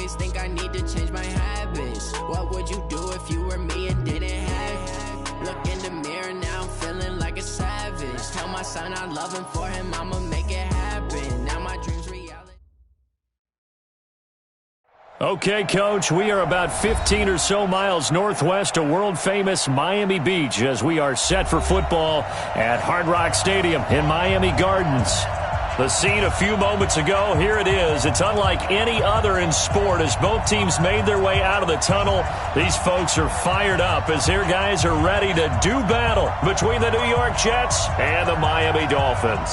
always think I need to change my habits. What would you do if you were me and didn't have it? Look in the mirror, now I'm feeling like a savage. Tell my son I love him, for him I'ma make it happen. Now my dreams reality. Okay, Coach, we are about 15 or so miles northwest of world-famous Miami Beach as we are set for football at Hard Rock Stadium in Miami Gardens. The scene a few moments ago, here it is. It's unlike any other in sport as both teams made their way out of the tunnel. These folks are fired up as their guys are ready to do battle between the New York Jets and the Miami Dolphins.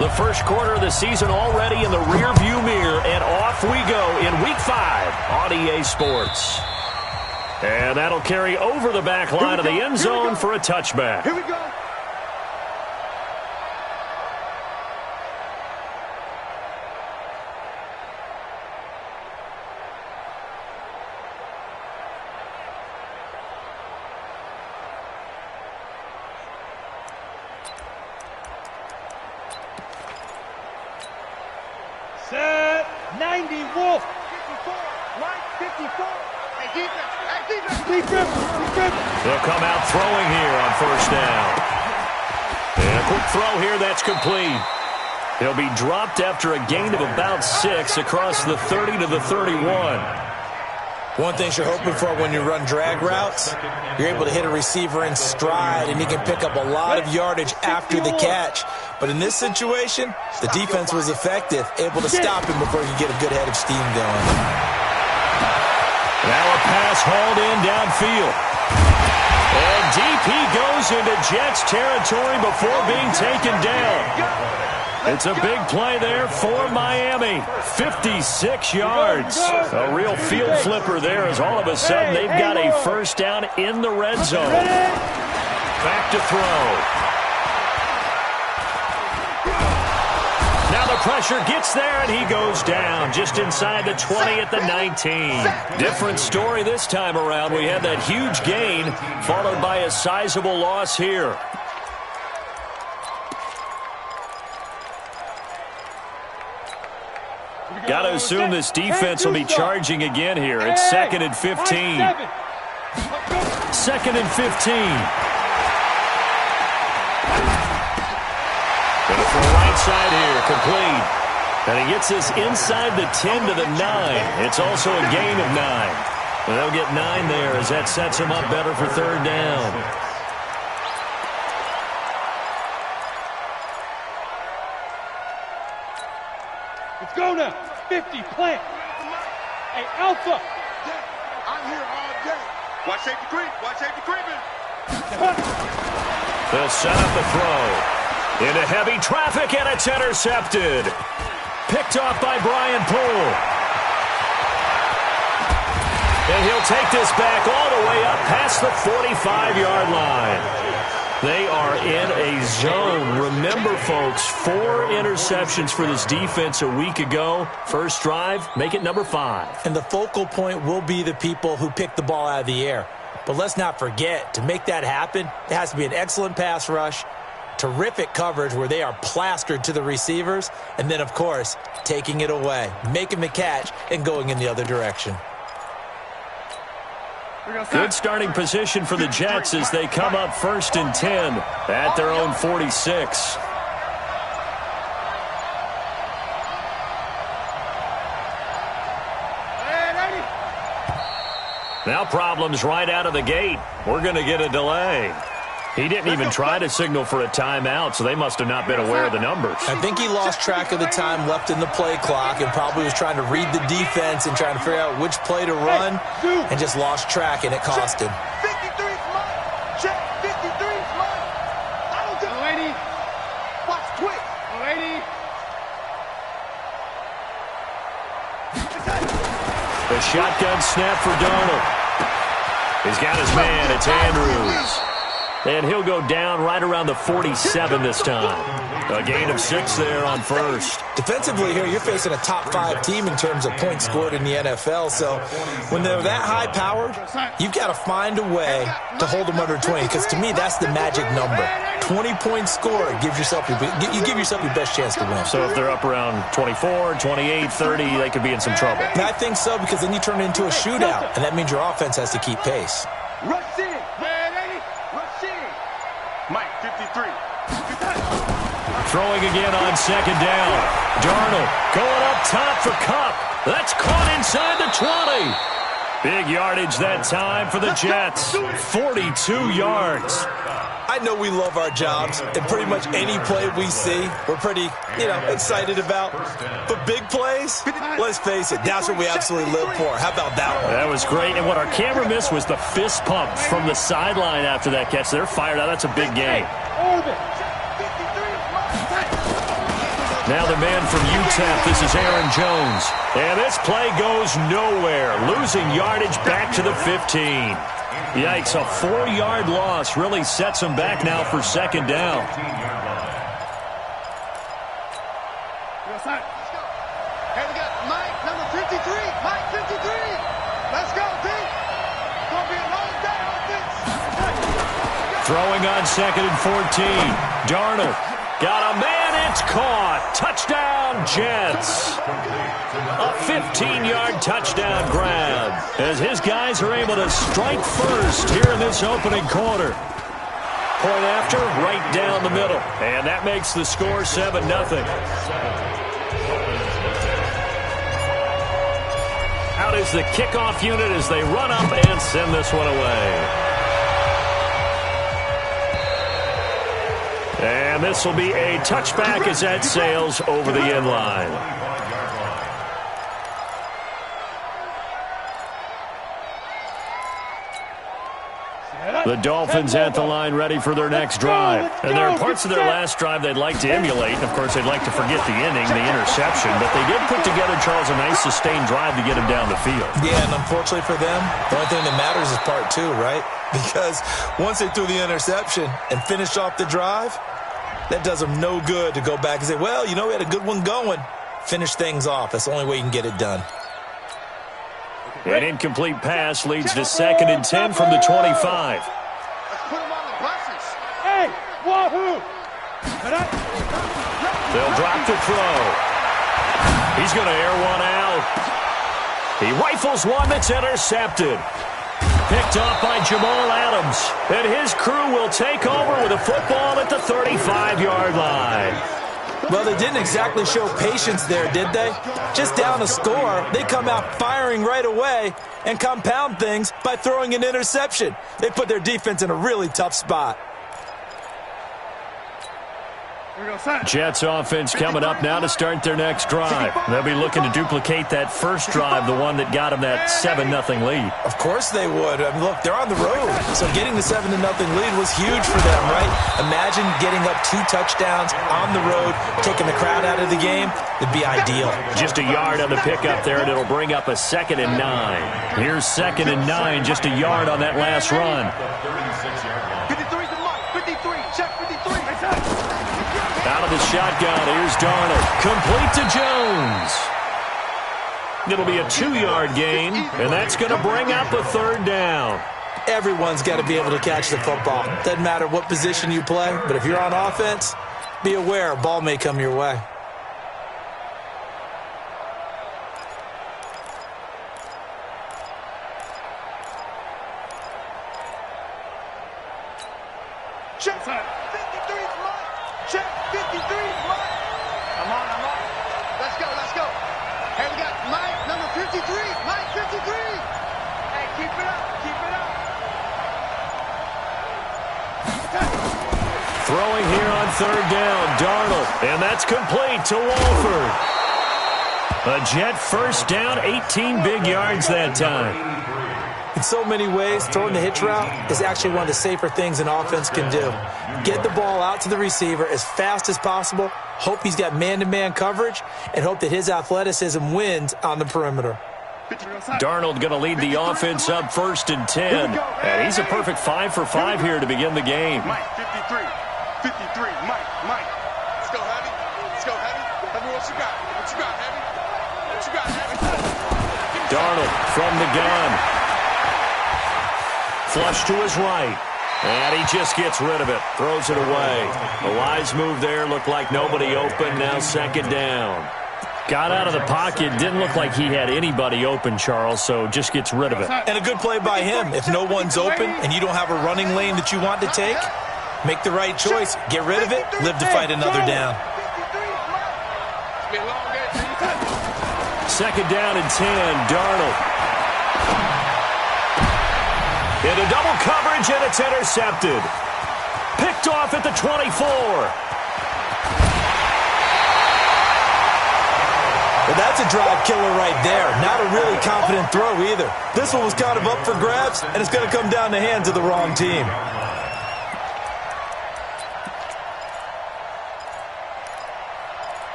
The first quarter of the season already in the rearview mirror, and off we go in Week 5 on EA Sports. And that'll carry over the back line of the end zone for a touchback. Here we go. Set 90 Wolf. 54, right 54. Hey, defense. They'll come out throwing here on first down. And a quick throw here that's complete. He'll be dropped after a gain of about 6 across the 30 to the 31. One thing you're hoping for when you run drag routes, you're able to hit a receiver in stride, and he can pick up a lot of yardage after the catch. But in this situation, the defense was effective, able to stop him before he could get a good head of steam going. Now a pass hauled in downfield. And deep he goes into Jets territory before being taken down. It's a big play there for Miami. 56 yards. A real field flipper there as all of a sudden they've got a first down in the red zone. Back to throw. Now the pressure gets there and he goes down just inside the 20 at the 19. Different story this time around. We had that huge gain followed by a sizable loss here. Got to assume this defense will be charging again here. It's 2nd and 15. 2nd and 15. Going to throw right side here, complete. And he gets this inside the 10 to the 9. It's also a gain of 9. And they'll get 9 there as that sets him up better for third down. Let's go now. 50, plant. Hey, Alpha. I'm here all day. Watch safety creep. Watch safety creeping. They'll set up the throw. Into heavy traffic, and it's intercepted. Picked off by Brian Poole. And he'll take this back all the way up past the 45-yard line. They are in a zone. Remember, folks, 4 interceptions for this defense a week ago. First drive, make it number 5. And the focal point will be the people who pick the ball out of the air. But let's not forget, to make that happen, there has to be an excellent pass rush, terrific coverage where they are plastered to the receivers, and then, of course, taking it away, making the catch, and going in the other direction. Good starting position for the Jets as they come up 1st and 10 at their own 46. Now problems right out of the gate. We're going to get a delay. He didn't even try to signal for a timeout, so they must have not been aware of the numbers. I think he lost track of the time left in the play clock and probably was trying to read the defense and trying to figure out which play to run and just lost track, and it cost him. 53 is mine. Check. 53 is mine. I don't do lady. Watch quick. Lady. The shotgun snap for Donald. He's got his man. It's Andrews. And he'll go down right around the 47 this time. A gain of 6 there on first. Defensively here, you're facing a top 5 team in terms of points scored in the NFL. So when they're that high-powered, you've got to find a way to hold them under 20. Because to me, that's the magic number. 20 points scored gives yourself your best chance to win. So if they're up around 24, 28, 30, they could be in some trouble. And I think so, because then you turn it into a shootout, and that means your offense has to keep pace. Rush in. Rush in. Mike, 53. Throwing again on second down. Darnold going up top for Kupp. That's caught inside the 20. Big yardage that time for the Jets. 42 yards. I know we love our jobs, and pretty much any play we see, we're pretty, excited about. But big plays, let's face it, that's what we absolutely live for. How about that one? That was great, and what our camera missed was the fist pump from the sideline after that catch. They're fired out. That's a big game. Now the man from UTEP, this is Aaron Jones. And this play goes nowhere. Losing yardage back to the 15. Yikes, a 4-yard loss really sets him back now for second down. Hey, we got Mike, number 53. Mike, 53. Let's go, team. It's going to be a long day on this. Throwing on second and 14. Darnold got a man. It's caught. Touchdown, Jets. A 15-yard touchdown grab as his guys are able to strike first here in this opening quarter. Point after, right down the middle. And that makes the score 7-0. Out is the kickoff unit as they run up and send this one away. And this will be a touchback as that sails over the end line. The Dolphins at the line ready for their next drive. And there are parts of their last drive they'd like to emulate. Of course, they'd like to forget the inning, the interception. But they did put together, Charles, a nice sustained drive to get him down the field. Yeah, and unfortunately for them, the only thing that matters is part 2, right? Because once they threw the interception and finished off the drive, that does them no good to go back and say, well, we had a good one going. Finish things off. That's the only way you can get it done. An incomplete pass leads to 2nd and 10 from the 25. Let's put him on the buses. Hey, wahoo! They'll drop the throw. He's going to air one out. He rifles one that's intercepted. Picked off by Jamal Adams. And his crew will take over with a football at the 35-yard line. Well, they didn't exactly show patience there, did they? Just down a score, they come out firing right away and compound things by throwing an interception. They put their defense in a really tough spot. Jets offense coming up now to start their next drive. They'll be looking to duplicate that first drive, the one that got them that 7-0 lead. Of course they would. I mean, look, they're on the road, so getting the 7-0 lead was huge for them, right? Imagine getting up 2 touchdowns on the road, taking the crowd out of the game. It'd be ideal. Just a yard on the pickup there, and it'll bring up a 2nd and 9. Here's 2nd and 9, just a yard on that last run. 53's the mark. 53. Check 53. Out of the shotgun, here's Darnold. Complete to Jones. It'll be a 2-yard gain, and that's going to bring up a 3rd down. Everyone's got to be able to catch the football. Doesn't matter what position you play, but if you're on offense, be aware a ball may come your way. Check 53's mark. Check 53's mark. I'm on. Let's go. Hey, we got Mike, number 53. Mike, 53. Hey, keep it up. Throwing here on 3rd down, Darnold, and that's complete to Wolford. A Jet first down, 18 big yards that time. In so many ways, throwing the hitch route is actually one of the safer things an offense can do. Get the ball out to the receiver as fast as possible, hope he's got man-to-man coverage, and hope that his athleticism wins on the perimeter. Darnold going to lead the offense up 1st and 10. And he's a perfect 5 for 5 here to begin the game. Mike, 53. 53. Mike. Let's go. Darnold from the gun. Flush to his right. And he just gets rid of it. Throws it away. A wise move there. Looked like nobody open. Now second down. Got out of the pocket. Didn't look like he had anybody open, Charles, so just gets rid of it. And a good play by him. If no one's open and you don't have a running lane that you want to take, make the right choice. Get rid of it. Live to fight another down. Second down and 10. Darnold. Into double coverage, and it's intercepted. Picked off at the 24. Well, that's a drive killer right there. Not a really confident throw either. This one was kind of up for grabs, and it's going to come down the hands of the wrong team.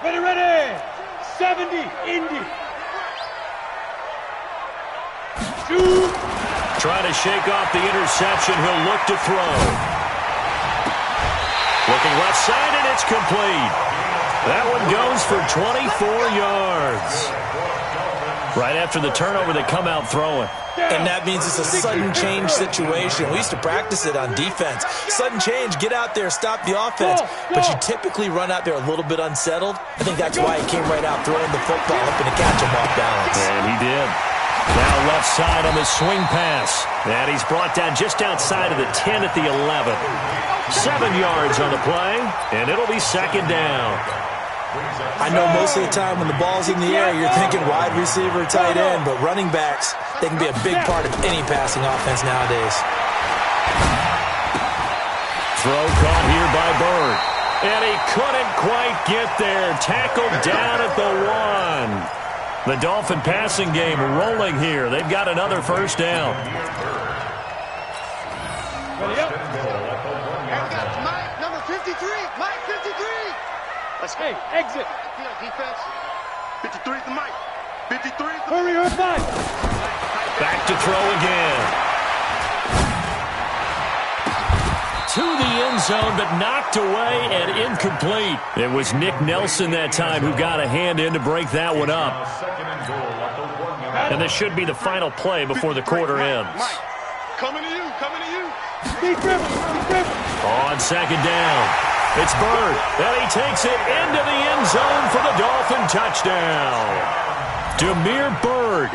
Ready. 70, Indy. Shoot. Trying to shake off the interception. He'll look to throw. Looking left side, and it's complete. That one goes for 24 yards. Right after the turnover, they come out throwing. And that means it's a sudden change situation. We used to practice it on defense. Sudden change, get out there, stop the offense. But you typically run out there a little bit unsettled. I think that's why he came right out throwing the football, hoping to catch him off balance. And he did. Now left side on the swing pass. And he's brought down just outside of the 10 at the 11. 7 yards on the play, and it'll be second down. I know most of the time when the ball's in the air, you're thinking wide receiver, tight end, but running backs, they can be a big part of any passing offense nowadays. Throw caught here by Bird. And he couldn't quite get there. Tackled down at the 1. The Dolphin passing game rolling here. They've got another first down. Ready up. And we got Mike, number 53. Mike, 53. Let's go. Hey, exit. Defense. 53 to Mike. 53. Hurry, back. Back to throw again. To the end zone, but knocked away and incomplete. It was Nick Nelson that time who got a hand in to break that one up. And this should be the final play before the quarter ends. Mike, coming to you, coming to you. Be careful. On second down, it's Bird, and he takes it into the end zone for the Dolphin touchdown. Damiere Byrd,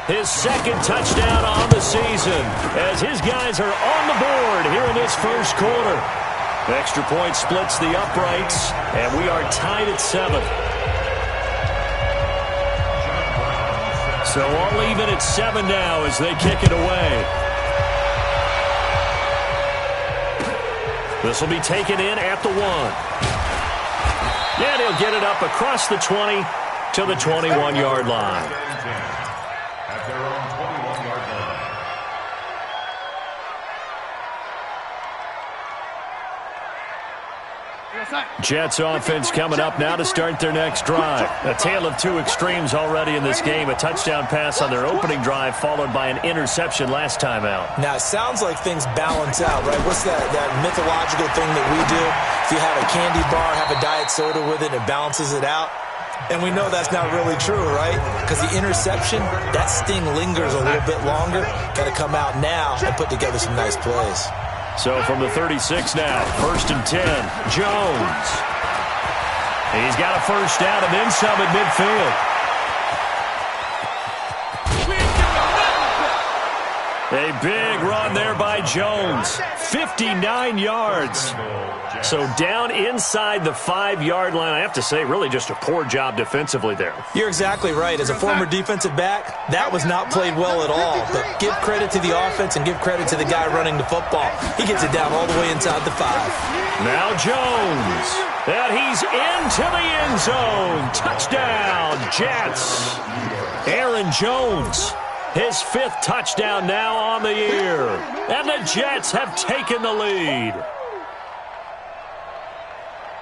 his second touchdown on the season, as his guys are on the board here in this first quarter. Extra point splits the uprights, and we are tied at 7. So all even at 7 now as they kick it away. This will be taken in at the 1. And he'll get it up across the 20 to the 21-yard line. At their own 21-yard line. Jets offense coming up now to start their next drive. A tale of two extremes already in this game. A touchdown pass on their opening drive followed by an interception last time out. Now, it sounds like things balance out, right? What's that mythological thing that we do? If you have a candy bar, have a diet soda with it, it balances it out. And we know that's not really true, right? Because the interception, that sting lingers a little bit longer. Got to come out now and put together some nice plays. So from the 36 now, 1st and 10, Jones. He's got a first down and then some at midfield. A big run there by Jones. 59 yards. So down inside the 5-yard line. I have to say, really just a poor job defensively there. You're exactly right. As a former defensive back, that was not played well at all. But give credit to the offense and give credit to the guy running the football. He gets it down all the way inside the 5. Now Jones. And he's into the end zone. Touchdown, Jets. Aaron Jones. His 5th touchdown now on the year. And the Jets have taken the lead.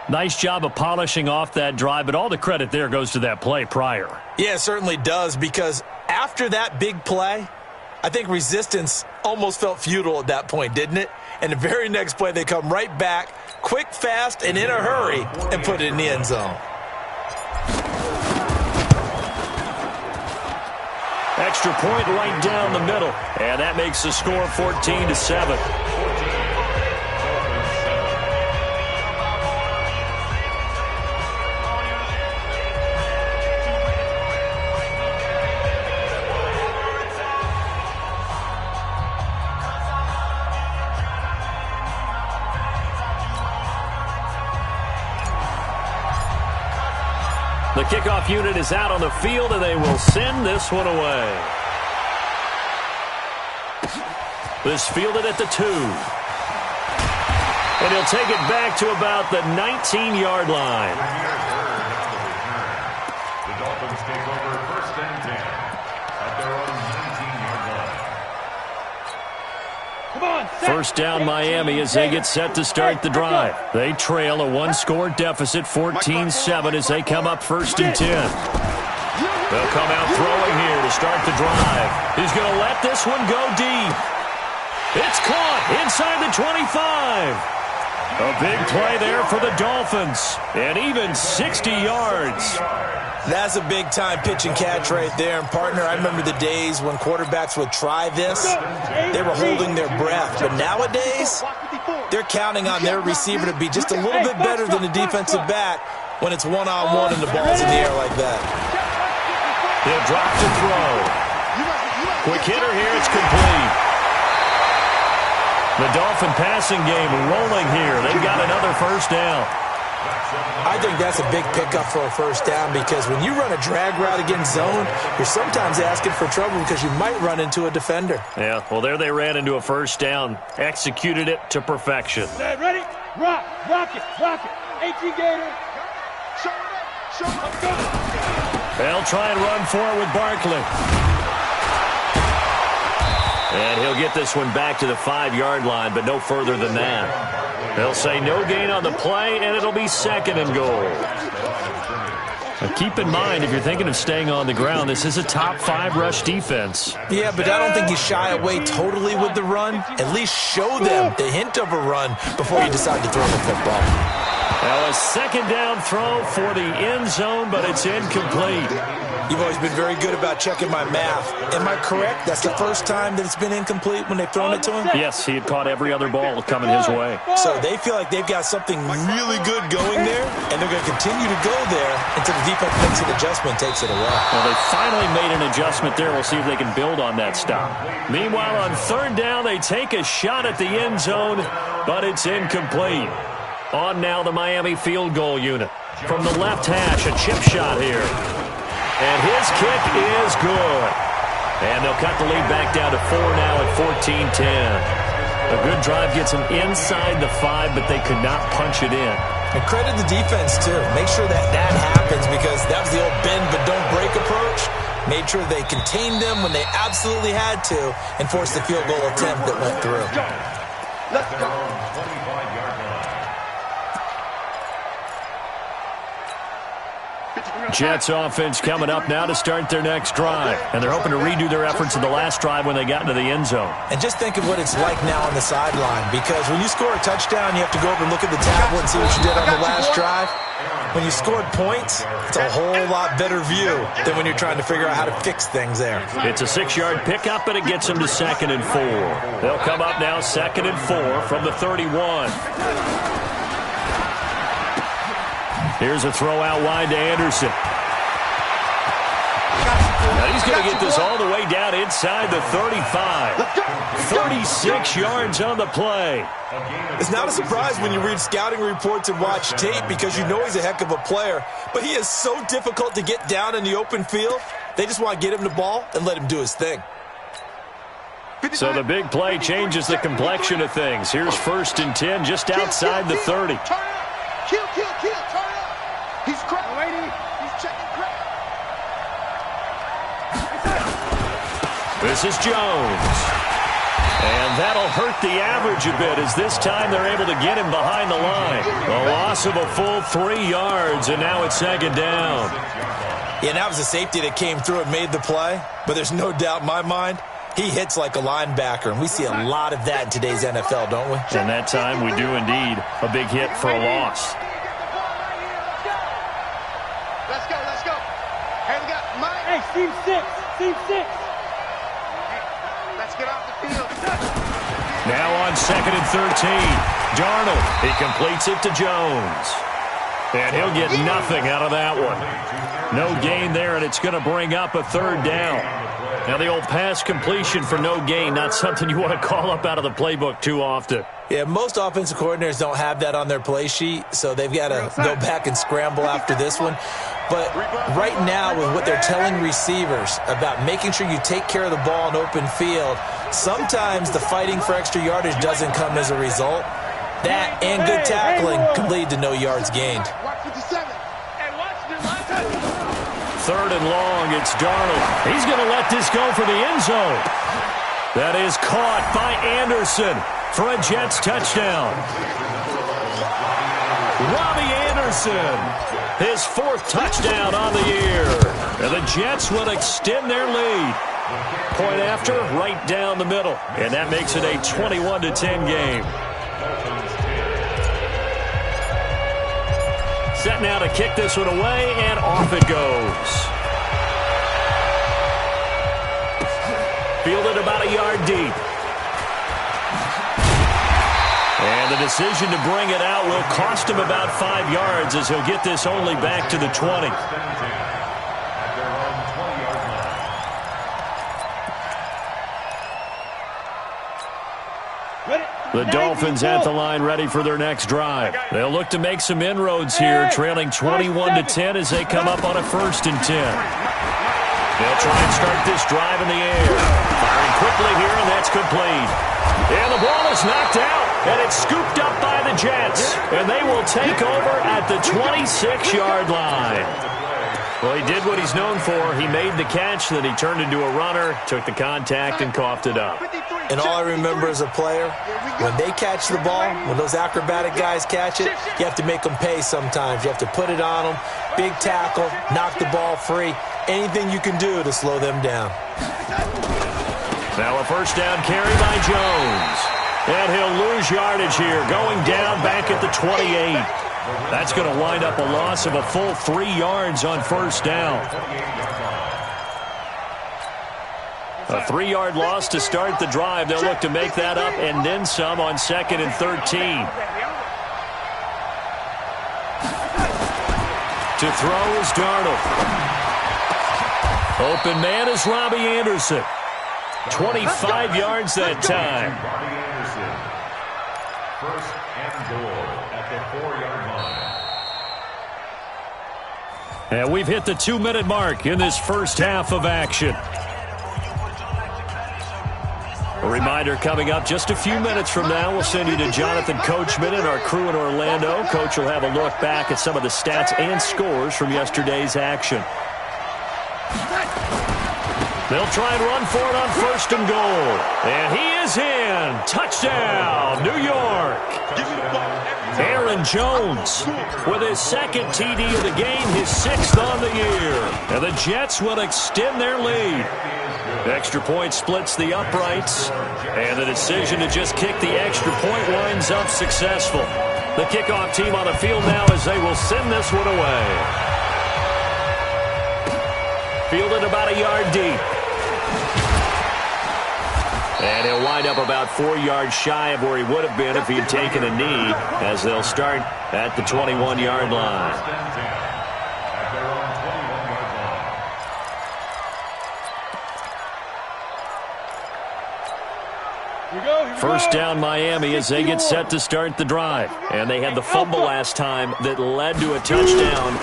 Nice job of polishing off that drive, but all the credit there goes to that play prior. Yeah, it certainly does, because after that big play, I think resistance almost felt futile at that point, didn't it? And the very next play, they come right back, quick, fast, and in a hurry, and put it in the end zone. Extra point right down the middle. And that makes the score 14-7. The kickoff unit is out on the field, and they will send this one away. This fielded at the 2. And he'll take it back to about the 19-yard line. The Dolphins take over 1st and 10 at their own 19-yard line. Come on, First down Miami as they get set to start the drive. They trail a one-score deficit, 14-7, as they come up 1st and 10. They'll come out throwing here to start the drive. He's going to let this one go deep. It's caught inside the 25. A big play there for the Dolphins. And even 60 yards. That's a big-time pitch and catch right there. And, partner, I remember the days when quarterbacks would try this. They were holding their breath. But nowadays, they're counting on their receiver to be just a little bit better than the defensive back when it's one-on-one and the ball's in the air like that. He'll drop to throw. Quick hitter here. It's complete. The Dolphin passing game rolling here. They've got another first down. I think that's a big pickup for a first down because when you run a drag route against zone, you're sometimes asking for trouble because you might run into a defender. Yeah, well, there they ran into a first down. Executed it to perfection. Ready? Rock it. 18 Gator. Show it up. They'll try and run for it with Barkley. And he'll get this one back to the 5-yard line, but no further than that. They'll say no gain on the play, and it'll be 2nd and goal. Now keep in mind, if you're thinking of staying on the ground, this is a top 5 rush defense. Yeah, but I don't think you shy away totally with the run. At least show them the hint of a run before you decide to throw the football. Now a 2nd down throw for the end zone, but it's incomplete. You've always been very good about checking my math. Am I correct? That's the first time that it's been incomplete when they've thrown it to him? Yes, he had caught every other ball coming his way. So they feel like they've got something really good going there, and they're going to continue to go there until the defense makes an adjustment and takes it away. Well, they finally made an adjustment there. We'll see if they can build on that stop. Meanwhile, on 3rd down, they take a shot at the end zone, but it's incomplete. On now the Miami field goal unit. From the left hash, a chip shot here. And his kick is good. And they'll cut the lead back down to 4 now at 14-10. A good drive gets them inside the 5, but they could not punch it in. And credit the defense, too. Make sure that happens because that was the old bend but don't break approach. Made sure they contained them when they absolutely had to and forced the field goal attempt that went through. Let's go. 25-yard line. Jets offense coming up now to start their next drive. And they're hoping to redo their efforts in the last drive when they got into the end zone. And just think of what it's like now on the sideline, because when you score a touchdown, you have to go over and look at the tablet and see what you did on the last drive. When you scored points, it's a whole lot better view than when you're trying to figure out how to fix things there. It's a 6-yard pickup, and it gets them to 2nd and 4. They'll come up now 2nd and 4 from the 31. Here's a throw out wide to Anderson. Now he's going to get this all the way down inside the 35. 36 yards on the play. It's not a surprise when you read scouting reports and watch tape because you know he's a heck of a player. But he is so difficult to get down in the open field. They just want to get him the ball and let him do his thing. So the big play changes the complexion of things. Here's 1st and 10 just outside the 30. Kill, turn up. He's cracked. He's checking crack. This is Jones. And that'll hurt the average a bit as this time they're able to get him behind the line. A loss of a full 3 yards, and now it's 2nd down. Yeah, that was a safety that came through and made the play. But there's no doubt in my mind, He hits like a linebacker, and we see a lot of that in today's NFL, don't we? And that time we do indeed. A big hit for a loss. Let's go, let's go. Hey, we got Mike. Hey, team 6, team 6. Let's get off the field. Now on 2nd and 13. Darnold, he completes it to Jones. And he'll get nothing out of that one. No gain there, and it's going to bring up a 3rd down. Now the old pass completion for no gain, not something you want to call up out of the playbook too often. Yeah, most offensive coordinators don't have that on their play sheet, so they've got to go back and scramble after this one. But right now, with what they're telling receivers about making sure you take care of the ball in open field, sometimes the fighting for extra yardage doesn't come as a result. That and good tackling could lead to no yards gained. 3rd and long, it's Darnold. He's going to let this go for the end zone. That is caught by Anderson for a Jets touchdown. Robbie Anderson, his 4th touchdown on the year. And the Jets will extend their lead. Point after, right down the middle. And that makes it a 21-10 game. Set now to kick this one away, and off it goes. Fielded about a yard deep. And the decision to bring it out will cost him about 5 yards as he'll get this only back to the 20. The Dolphins at the line ready for their next drive. They'll look to make some inroads here, trailing 21-10 as they come up on a 1st and 10. They'll try and start this drive in the air. Firing quickly here, and that's complete. And the ball is knocked out, and it's scooped up by the Jets. And they will take over at the 26-yard line. Well, he did what he's known for. He made the catch, then he turned into a runner, took the contact, and coughed it up. And all I remember as a player, when they catch the ball, when those acrobatic guys catch it, you have to make them pay sometimes. You have to put it on them, big tackle, knock the ball free, anything you can do to slow them down. Now a 1st down carry by Jones. And he'll lose yardage here, going down back at the 28. That's going to wind up a loss of a full 3 yards on 1st down. A 3-yard loss to start the drive. They'll look to make that up and then some on 2nd and 13. To throw is Darnold. Open man is Robbie Anderson. 25 yards that time. 1st and goal at the 4-yard line. And we've hit the 2-minute mark in this first half of action. A reminder coming up just a few minutes from now, we'll send you to Jonathan Coachman and our crew in Orlando. Coach will have a look back at some of the stats and scores from yesterday's action. They'll try and run for it on 1st and goal. And he is in. Touchdown, New York. Aaron Jones with his 2nd TD of the game, his 6th on the year. And the Jets will extend their lead. Extra point splits the uprights, and the decision to just kick the extra point winds up successful. The kickoff team on the field now as they will send this one away. Fielded about a yard deep. And he'll wind up about 4 yards shy of where he would have been if he had taken a knee, as they'll start at the 21-yard line. First down Miami as they get set to start the drive. And they had the fumble last time that led to a touchdown.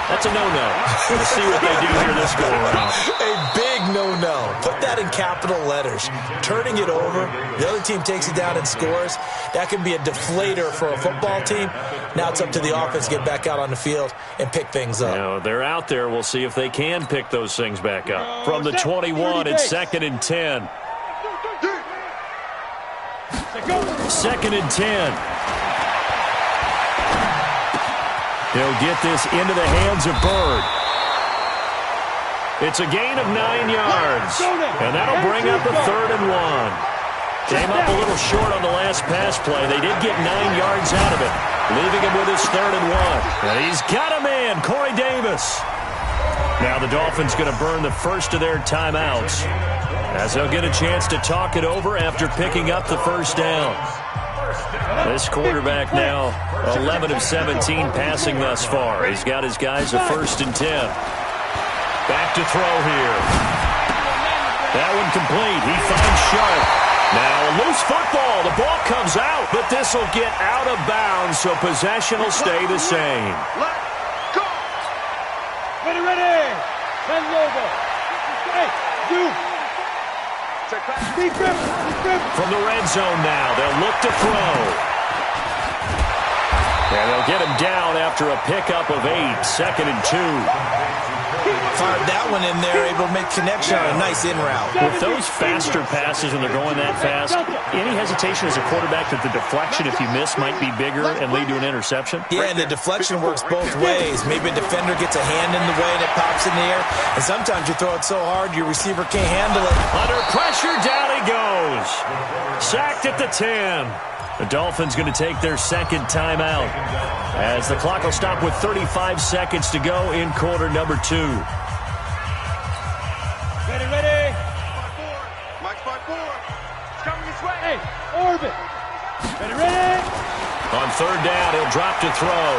That's a no-no. We'll see what they do here this go-around. A big no-no. Put that in capital letters. Turning it over, the other team takes it down and scores. That can be a deflator for a football team. Now it's up to the offense to get back out on the field and pick things up. Now, they're out there. We'll see if they can pick those things back up. From the 21, it's 2nd and 10. 2nd and 10. He'll get this into the hands of Bird. It's a gain of 9 yards. And that'll bring up a 3rd and 1. Came up a little short on the last pass play. They did get 9 yards out of it, leaving him with his 3rd and 1. And he's got a man, Corey Davis. Now the Dolphins going to burn the first of their timeouts, as they'll get a chance to talk it over after picking up the first down. This quarterback now 11 of 17 passing thus far. He's got his guys a 1st and 10. Back to throw here. That one complete. He finds Sharp. Now a loose football. The ball comes out, but this will get out of bounds, so possession will stay the same. Ready. Send over. Hey, you. From the red zone now, they'll look to throw. And they'll get him down after a pickup of 8, 2nd and 2. Fired that one in there, able to make connection on a nice in route. With those faster passes when they're going that fast, any hesitation as a quarterback that the deflection, if you miss, might be bigger and lead to an interception? Yeah, and the deflection works both ways. Maybe a defender gets a hand in the way and it pops in the air. And sometimes you throw it so hard your receiver can't handle it. Under pressure, down he goes. Sacked at the 10. The Dolphins going to take their 2nd timeout, as the clock will stop with 35 seconds to go in quarter number 2. Ready. Mike's by 4. It's coming this way. Hey, orbit. Ready. On 3rd down, he'll drop to throw.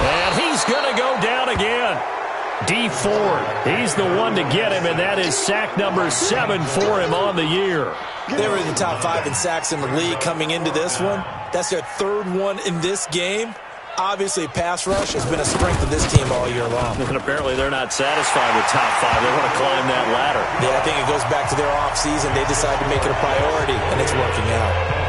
And he's going to go down again. D Ford, he's the one to get him, and that is sack number 7 for him on the year. They were in the top 5 in sacks in the league coming into this one. That's their 3rd one in this game. Obviously, pass rush has been a strength of this team all year long. And apparently they're not satisfied with top 5. They want to climb that ladder. Yeah, I think it goes back to their offseason. They decided to make it a priority, and it's working out.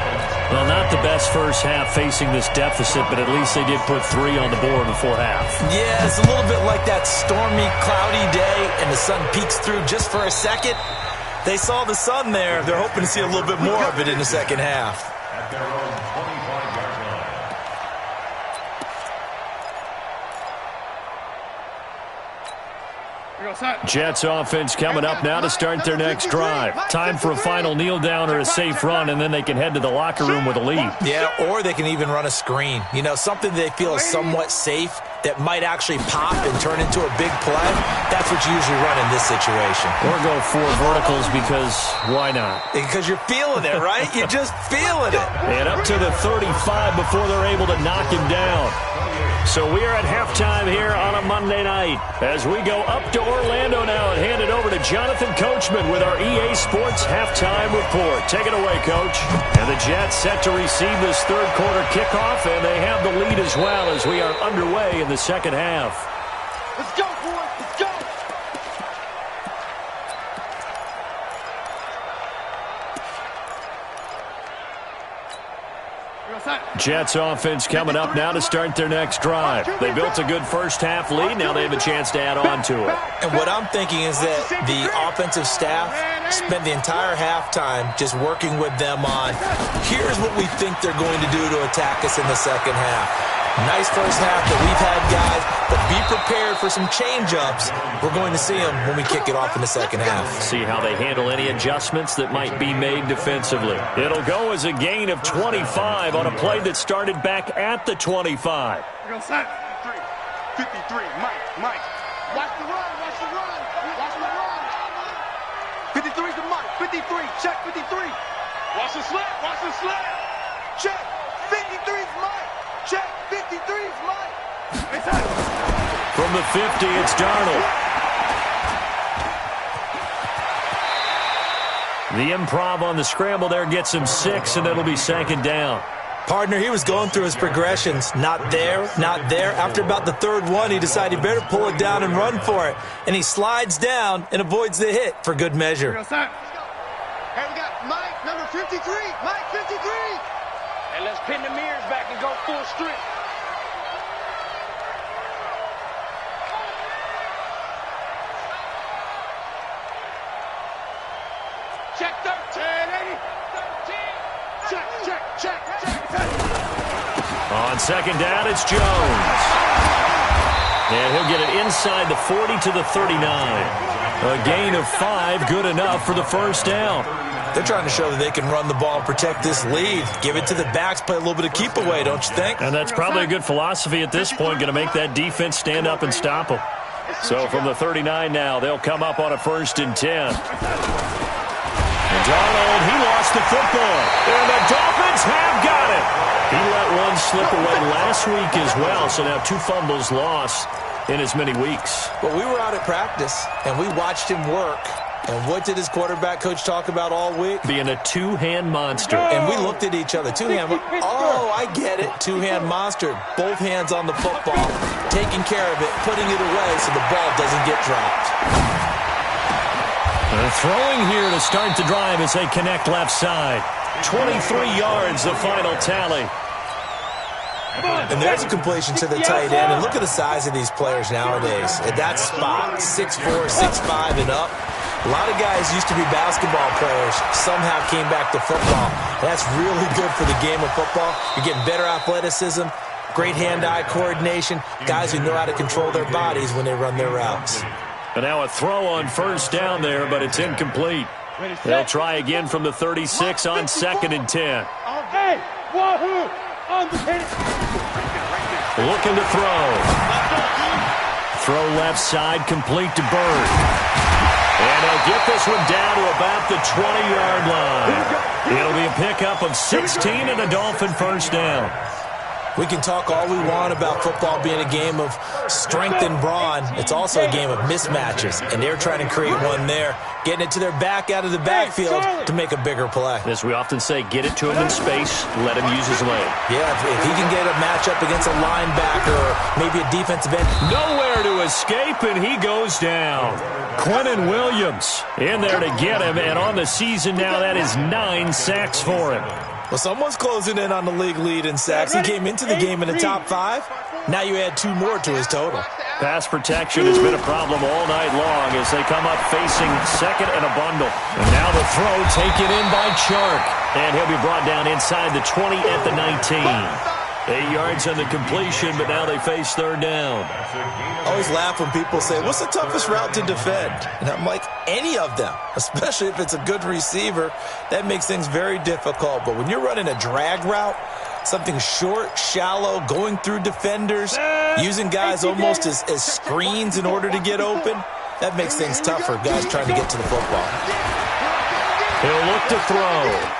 Well, not the best first half facing this deficit, but at least they did put 3 on the board before half. Yeah, it's a little bit like that stormy, cloudy day, and the sun peeks through just for a second. They saw the sun there. They're hoping to see a little bit more of it in the second half. At their own 25-yard line. Jets offense coming up now to start their next drive. Time for a final kneel down or a safe run, and then they can head to the locker room with a lead. Yeah, or they can even run a screen. You know, something they feel is somewhat safe that might actually pop and turn into a big play. That's what you usually run in this situation. Or go 4 verticals, because why not? Because you're feeling it, right? You're just feeling it. And up to the 35 before they're able to knock him down. So we are at halftime here on a Monday night as we go up to Orlando now and hand it over to Jonathan Coachman with our EA Sports Halftime Report. Take it away, Coach. And the Jets set to receive this 3rd quarter kickoff, and they have the lead as well as we are underway in the second half. Let's go, boys. Let's go. Jets offense coming up now to start their next drive. They built a good first half lead. Now they have a chance to add on to it. And what I'm thinking is that the offensive staff spent the entire halftime just working with them on, here's what we think they're going to do to attack us in the second half. Nice first half that we've had, guys, but be prepared for some change-ups. We're going to see them when we kick it off in the second half. See how they handle any adjustments that might be made defensively. It'll go as a gain of 25 on a play that started back at the 25. 53, Mike. Watch the run. 53's the Mike. 53, check 53. Watch the slap. Check. 53's Mike. Check. 53's Mike. From the 50, it's Darnold. The improv on the scramble there gets him 6, and it'll be 2nd down. Partner, he was going through his progressions. Not there. After about the 3rd one, he decided he better pull it down and run for it. And he slides down and avoids the hit for good measure. Let's go. Hey, we got Mike, number 53. Mike, 53. And let's pin the mirrors back and go full strip. Check 13, 13. Check. On 2nd down, it's Jones. And he'll get it inside the 40 to the 39. A gain of 5, good enough for the first down. They're trying to show that they can run the ball and protect this lead. Give it to the backs, play a little bit of keep away, don't you think? And that's probably a good philosophy at this point, going to make that defense stand up and stop them. So from the 39 now, they'll come up on a 1st and 10. And Darnold, he lost the football. And the Dolphins have got it. He let one slip away last week as well, so now 2 fumbles lost in as many weeks. Well, we were out at practice, and we watched him work. And what did his quarterback coach talk about all week? Being a 2-hand monster. And we looked at each other. 2-hand. Oh, I get it. 2-hand monster. Both hands on the football, taking care of it, putting it away so the ball doesn't get dropped. They're throwing here to start the drive as they connect left side. 23 yards, the final tally. And there's a completion to the tight end. And look at the size of these players nowadays. At that spot, 6'4", 6'5", and up. A lot of guys used to be basketball players, somehow came back to football. That's really good for the game of football. You're getting better athleticism, great hand-eye coordination, guys who know how to control their bodies when they run their routes. And now a throw on 1st down there, but it's incomplete. They'll try again from the 36 on 2nd and 10. Looking to throw. Throw left side, complete to Bird. And he'll get this one down to about the 20-yard line. It'll be a pickup of 16 and a Dolphin 1st down. We can talk all we want about football being a game of strength and brawn. It's also a game of mismatches, and they're trying to create one there, getting it to their back out of the backfield to make a bigger play. As we often say, get it to him in space, let him use his leg. Yeah, if he can get a matchup against a linebacker or maybe a defensive end. Nowhere to escape, and he goes down. Quinnen Williams in there to get him, and on the season now, that is 9 sacks for him. Well, someone's closing in on the league lead in sacks. He came into the game in the top 5. Now you add 2 more to his total. Pass protection has been a problem all night long as they come up facing 2nd and a bundle. And now the throw taken in by Chark. And he'll be brought down inside the 20 at the 19. 8 yards on the completion, but now they face 3rd down. I always laugh when people say, what's the toughest route to defend? And I'm like, any of them, especially if it's a good receiver. That makes things very difficult. But when you're running a drag route, something short, shallow, going through defenders, using guys almost as screens in order to get open, that makes things tough for guys trying to get to the football. He'll look to throw.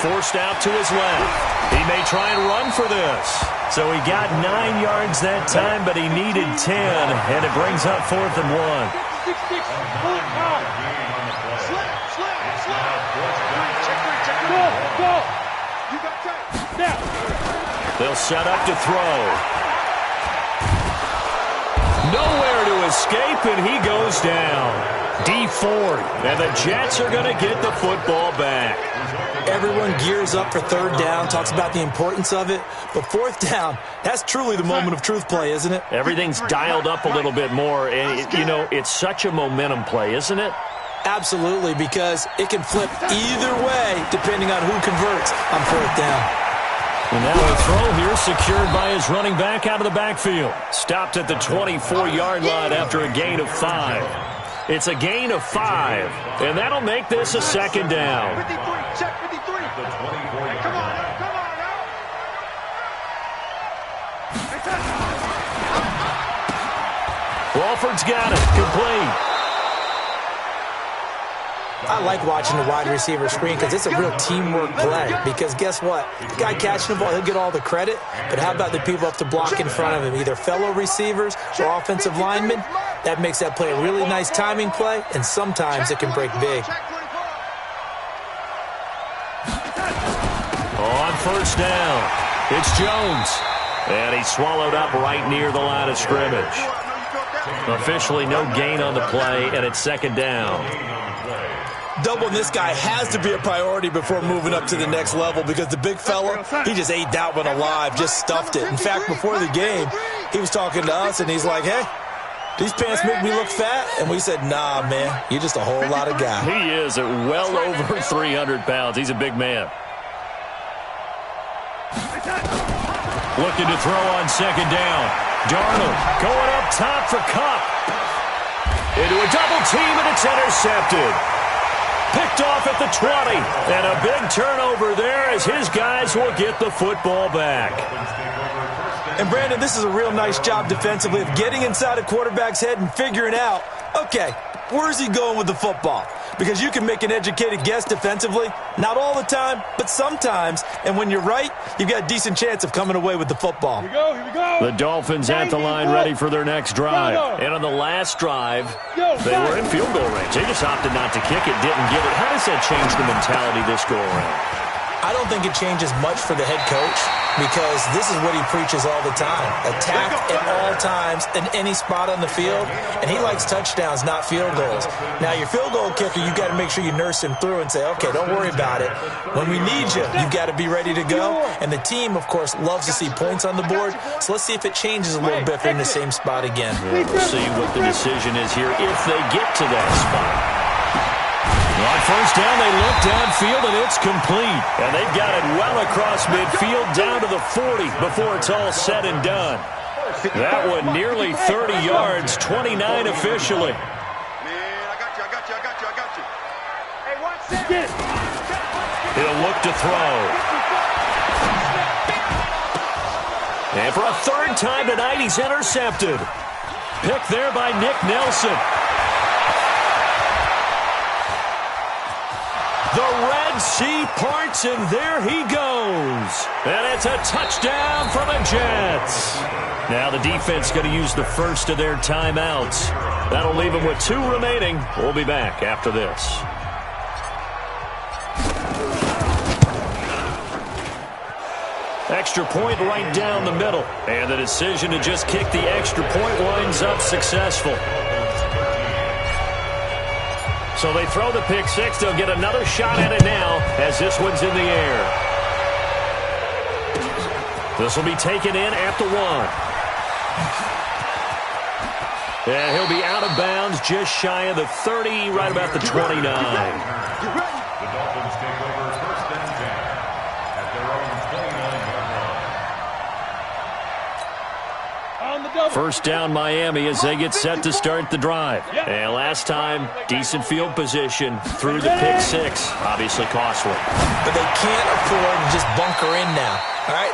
Forced out to his left. He may try and run for this. So he got 9 yards that time, but he needed 10, and it brings up 4th and 1. They'll set up to throw. Nowhere to escape, and he goes down. D Ford, and the Jets are going to get the football back. Everyone gears up for 3rd down, talks about the importance of it. But 4th down, that's truly the moment of truth play, isn't it? Everything's dialed up a little bit more. And, you know, it's such a momentum play, isn't it? Absolutely, because it can flip either way depending on who converts on 4th down. And now a throw here secured by his running back out of the backfield. Stopped at the 24-yard line after a gain of 5. It's a gain of 5, and that'll make this a 2nd down. 53, check 53. Hey, come on now, come on now. Crawford's got it, complete. I like watching the wide receiver screen because it's a real teamwork play. Because guess what? The guy catching the ball, he'll get all the credit. But how about the people up to block in front of him, either fellow receivers or offensive linemen? That makes that play a really nice timing play, and sometimes it can break big. On 1st down, it's Jones. And he's swallowed up right near the line of scrimmage. Officially no gain on the play, and it's 2nd down. Doubling this guy has to be a priority before moving up to the next level because the big fella, he just ate that one alive, just stuffed it. In fact, before the game, he was talking to us, and he's like, hey, these pants make me look fat? And we said, nah, man, you're just a whole lot of guy. He is at well over 300 pounds. He's a big man. Looking to throw on 2nd down. Darnold going up top for Kupp. Into a double team, and it's intercepted. Picked off at the 20. And a big turnover there as his guys will get the football back. And, Brandon, this is a real nice job defensively of getting inside a quarterback's head and figuring out, okay, where's he going with the football? Because you can make an educated guess defensively. Not all the time, but sometimes. And when you're right, you've got a decent chance of coming away with the football. Here we go. The Dolphins at the line ready for their next drive. And on the last drive, they were in field goal range. They just opted not to kick it, didn't get it. How does that change the mentality this go around? I don't think it changes much for the head coach because this is what he preaches all the time. Attack at all times in any spot on the field, and he likes touchdowns, not field goals. Now, your field goal kicker, you've got to make sure you nurse him through and say, okay, don't worry about it. When we need you, you've got to be ready to go. And the team, of course, loves to see points on the board, so let's see if it changes a little bit if they're in the same spot again. Yeah, we'll see what the decision is here if they get to that spot. On first down, they look downfield, and it's complete. And they've got it well across midfield down to the 40 before it's all said and done. That one nearly 30 yards, 29 officially. Man, I got you. Hey, watch this. He'll look to throw. And for a third time tonight, he's intercepted. Picked there by Nick Nelson. The Red Sea parts, and there he goes. And it's a touchdown for the Jets. Now the defense going to use the first of their timeouts. That'll leave them with 2 remaining. We'll be back after this. Extra point right down the middle. And the decision to just kick the extra point winds up successful. So they throw the pick six. They'll get another shot at it now as this one's in the air. This will be taken in at the 1. And he'll be out of bounds just shy of the 30, right about the 29. The Dolphins take over first and 10 at their own 29-yard line. First down Miami as they get set to start the drive. And last time, decent field position through the pick six. Obviously costly. But they can't afford to just bunker in now. All right,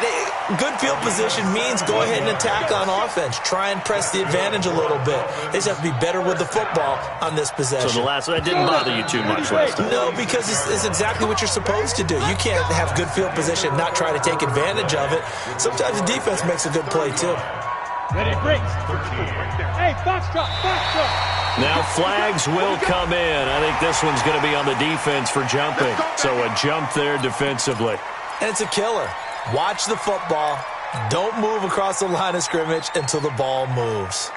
good field position means go ahead and attack on offense. Try and press the advantage a little bit. They just have to be better with the football on this possession. So the last one, that didn't bother you too much last time? No, because it's exactly what you're supposed to do. You can't have good field position and not try to take advantage of it. Sometimes the defense makes a good play, too. Ready, breaks. Hey, foxtrot. Now flags will come in. I think this one's going to be on the defense for jumping. So a jump there defensively. And it's a killer. Watch the football. Don't move across the line of scrimmage until the ball moves.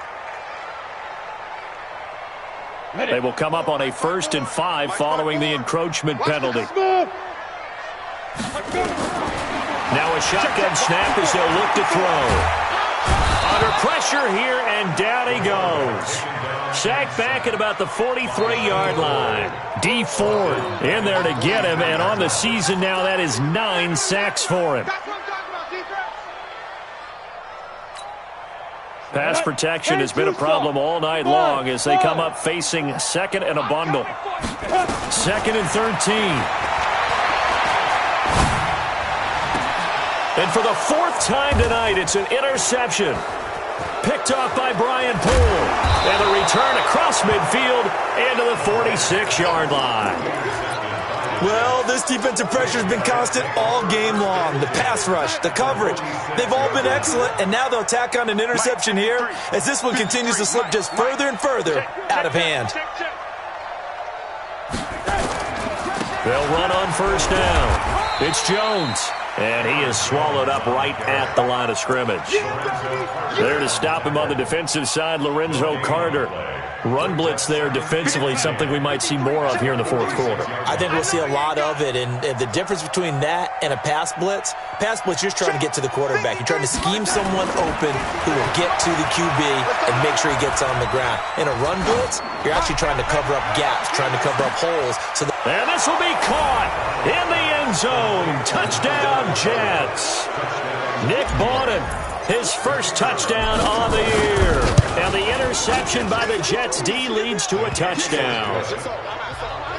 They will come up on a 1st and 5 following the encroachment penalty. Now a shotgun snap as they'll look to throw. Under pressure here, and down he goes. Sacked back at about the 43-yard line. D Ford in there to get him, and on the season now, that is 9 sacks for him. Pass protection has been a problem all night long as they come up facing 2nd and a bundle. 2nd and 13. And for the 4th time tonight, it's an interception. Picked off by Brian Poole. And a return across midfield into the 46-yard line. Well, this defensive pressure has been constant all game long. The pass rush, the coverage, they've all been excellent, and now they'll tack on an interception here as this one continues to slip just further and further out of hand. They'll run on first down. It's Jones. And he is swallowed up right at the line of scrimmage. There to stop him on the defensive side, Lorenzo Carter. Run blitz there defensively, something we might see more of here in the 4th quarter. I think we'll see a lot of it, and the difference between that and a pass blitz, you're just trying to get to the quarterback. You're trying to scheme someone open who will get to the QB and make sure he gets on the ground. In a run blitz, you're actually trying to cover up gaps, trying to cover up holes. And this will be caught in the end zone. Touchdown, Jets. Nick Bawden His first touchdown on the year. And the interception by the Jets D leads to a touchdown.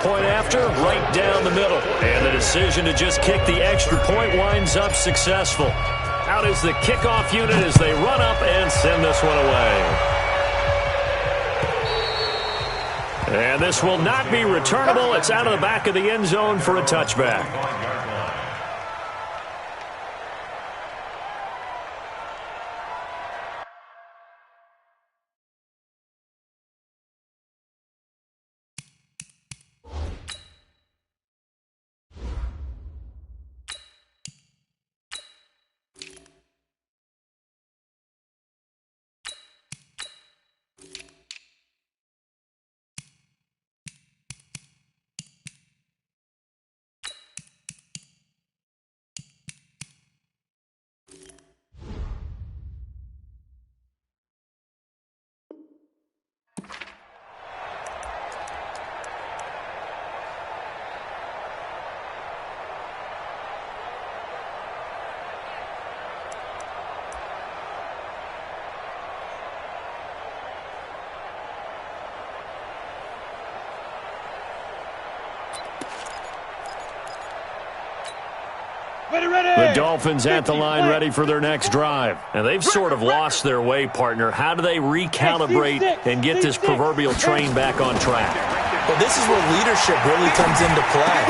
Point after, right down the middle. And the decision to just kick the extra point winds up successful. Out is the kickoff unit as they run up and send this one away. And this will not be returnable. It's out of the back of the end zone for a touchback. The Dolphins at the line ready for their next drive. And they've sort of lost their way, partner. How do they recalibrate and get this proverbial train back on track? Well, this is where leadership really comes into play.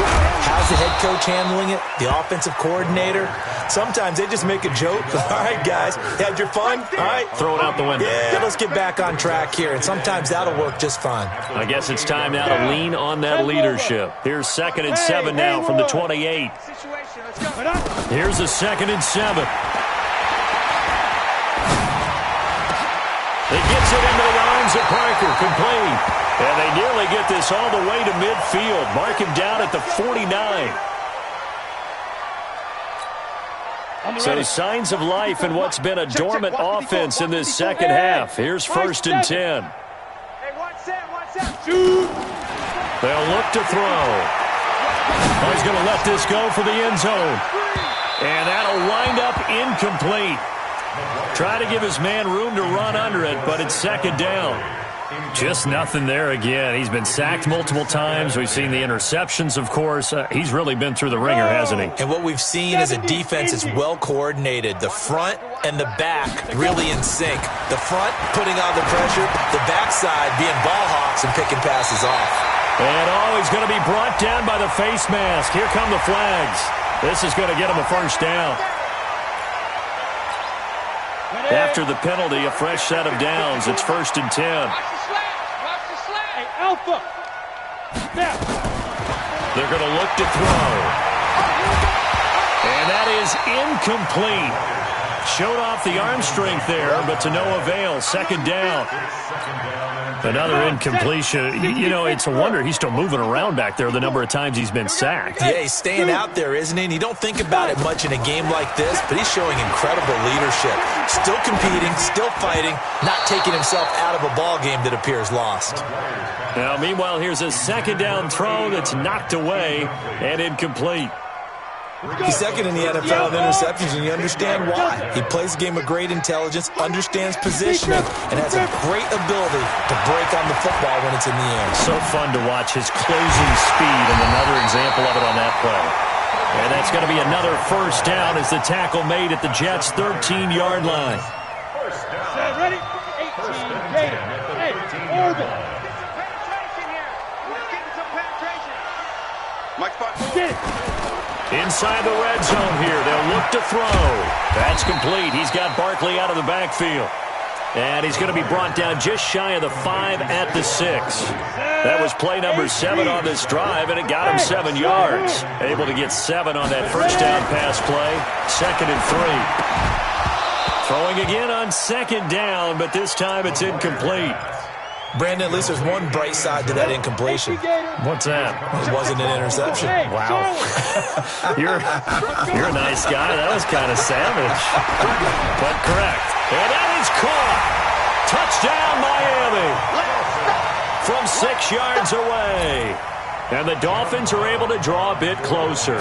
How's the head coach handling it? The offensive coordinator? Sometimes they just make a joke. All right, guys, had your fun? All right. Throw it out the window. Yeah, let's get back on track here. And sometimes that'll work just fine. I guess it's time now to lean on that leadership. Here's 2nd and 7 now from the 28. Here's a 2nd and 7. It gets it into the arms of Parker, complete. And they nearly get this all the way to midfield. Mark him down at the 49. So signs of life in what's been a dormant offense in this second half. Here's 1st and 10. They'll look to throw. Oh, he's going to let this go for the end zone. And that'll wind up incomplete. Try to give his man room to run under it, but it's 2nd down. Just nothing there again. He's been sacked multiple times. We've seen the interceptions, of course. He's really been through the ringer, hasn't he? And what we've seen is a defense that's well coordinated. The front and the back really in sync. The front putting on the pressure, the backside being ball hawks and picking passes off. And he's going to be brought down by the face mask. Here come the flags. This is going to get him a 1st down. After the penalty, a fresh set of downs. It's 1st and 10. Watch the slant. Hey, Alpha. They're going to look to throw. And that is incomplete. Showed off the arm strength there, but to no avail. 2nd down. Another incompletion. You know, it's a wonder he's still moving around back there the number of times he's been sacked. Yeah, he's staying out there, isn't he? And you don't think about it much in a game like this, but he's showing incredible leadership. Still competing, still fighting, not taking himself out of a ball game that appears lost. Now, meanwhile, here's a 2nd down throw that's knocked away and incomplete. He's 2nd in the NFL in interceptions, and you understand why. He plays a game of great intelligence, understands positioning, and has a great ability to break on the football when it's in the air. So fun to watch his closing speed, and another example of it on that play. And that's going to be another 1st down as the tackle made at the Jets' 13-yard line. Ready? 18, Gator. Hey, Orbit. Get it. Inside the red zone here. They'll look to throw. That's complete. He's got Barkley out of the backfield. And he's going to be brought down just shy of the 5 at the 6. That was play number 7 on this drive, and it got him 7 yards. Able to get 7 on that 1st down pass play. 2nd and 3. Throwing again on 2nd down, but this time it's incomplete. Brandon, at least there's one bright side to that incompletion. What's that? It wasn't an interception. Wow. You're a nice guy. That was kind of savage. But correct. And that is caught. Touchdown, Miami. From 6 yards away. And the Dolphins are able to draw a bit closer.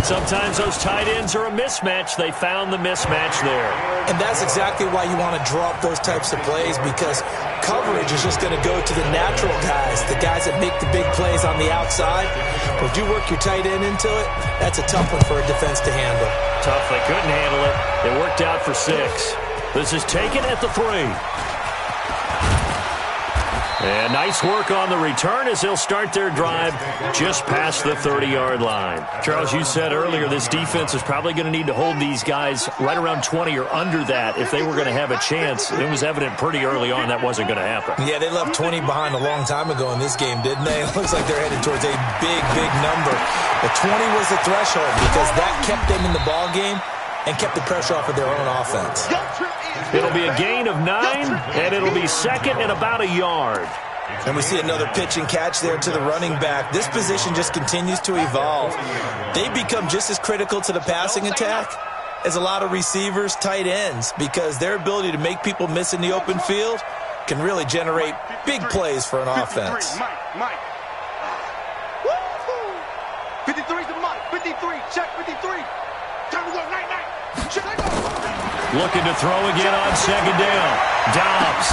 sometimes those tight ends are a mismatch. They found the mismatch there. And that's exactly why you want to draw up those types of plays, because coverage is just going to go to the natural guys, the guys that make the big plays on the outside. But if you work your tight end into it, that's a tough one for a defense to handle. Tough. They couldn't handle it. It worked out for 6. This is taken at the 3. And nice work on the return as they'll start their drive just past the 30-yard line. Charles, you said earlier this defense is probably going to need to hold these guys right around 20 or under that if they were going to have a chance. It was evident pretty early on that wasn't going to happen. Yeah, they left 20 behind a long time ago in this game, didn't they? It looks like they're headed towards a big, big number. The 20 was the threshold because that kept them in the ball game and kept the pressure off of their own offense. It'll be a gain of 9, and it'll be second and about a yard. And we see another pitch and catch there to the running back. This position just continues to evolve. They become just as critical to the passing attack as a lot of receivers, tight ends, because their ability to make people miss in the open field can really generate big plays for an offense. Mike. 53's the Mike. 53. Check 53. Time to go. Night. Check. Looking to throw again on second down. Dobbs.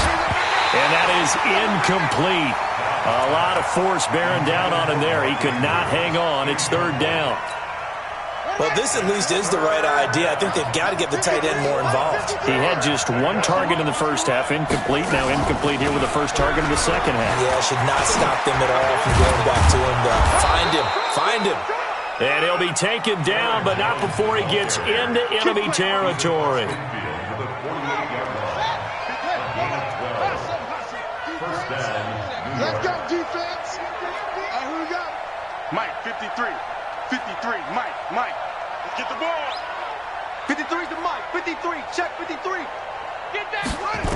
And that is incomplete. A lot of force bearing down on him there. He could not hang on. It's third down. Well, this at least is the right idea. I think they've got to get the tight end more involved. He had just 1 target in the first half. Incomplete. Now incomplete here with the first target in the second half. Yeah, should not stop them at all from going back to him. Find him. And he'll be taken down, but not before he gets into enemy territory. Let's go, defense. Who we got? Mike, 53. 53. Mike. Let's get the ball. 53's the Mike. 53. Check 53. Get that running.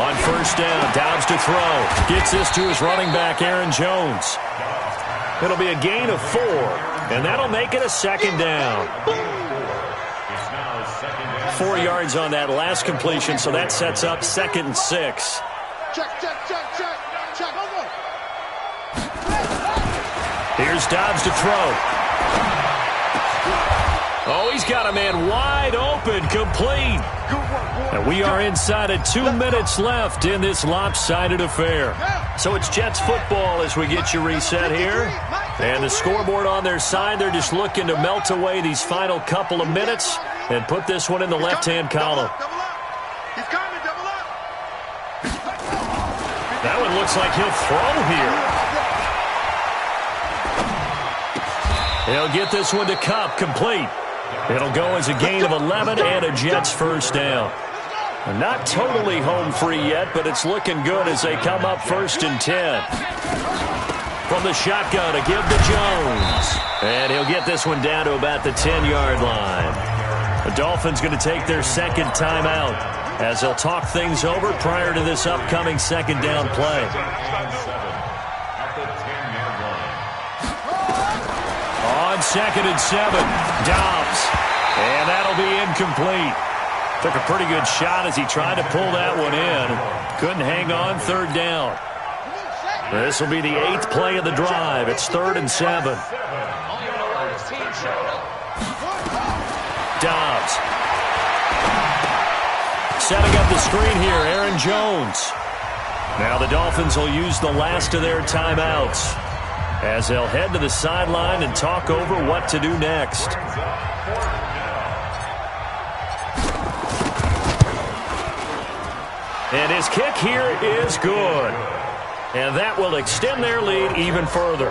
On first down, Dobbs to throw. Gets this to his running back, Aaron Jones. It'll be a gain of 4, and that'll make it a second down. 4 yards on that last completion, so that sets up 2nd and 6. Check. Over. Here's Dobbs to throw. Oh, he's got a man wide open, complete. And we are inside of 2 minutes left in this lopsided affair. So it's Jets football as we get you reset here. And the scoreboard on their side, they're just looking to melt away these final couple of minutes and put this one in the left-hand column. He's coming, double up. That one looks like he'll throw here. He'll get this one to Kupp, complete. It'll go as a gain of 11 and a Jets first down. Not totally home free yet, but it's looking good as they come up 1st and 10. From the shotgun, a give to Jones. And he'll get this one down to about the 10-yard line. The Dolphins going to take their second timeout as they'll talk things over prior to this upcoming second down play. On 2nd and 7, Dobbs. And that'll be incomplete. Took a pretty good shot as he tried to pull that one in. Couldn't hang on, 3rd down. This will be the 8th play of the drive. It's 3rd and 7. Dobbs. Setting up the screen here, Aaron Jones. Now the Dolphins will use the last of their timeouts as they'll head to the sideline and talk over what to do next. And his kick here is good. And that will extend their lead even further.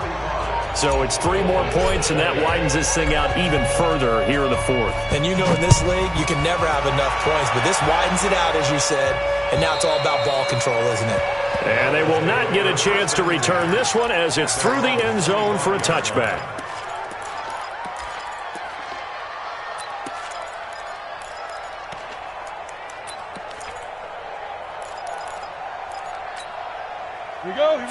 So it's 3 more points, and that widens this thing out even further here in the 4th. And you know in this league, you can never have enough points, but this widens it out, as you said, and now it's all about ball control, isn't it? And they will not get a chance to return this one as it's through the end zone for a touchback.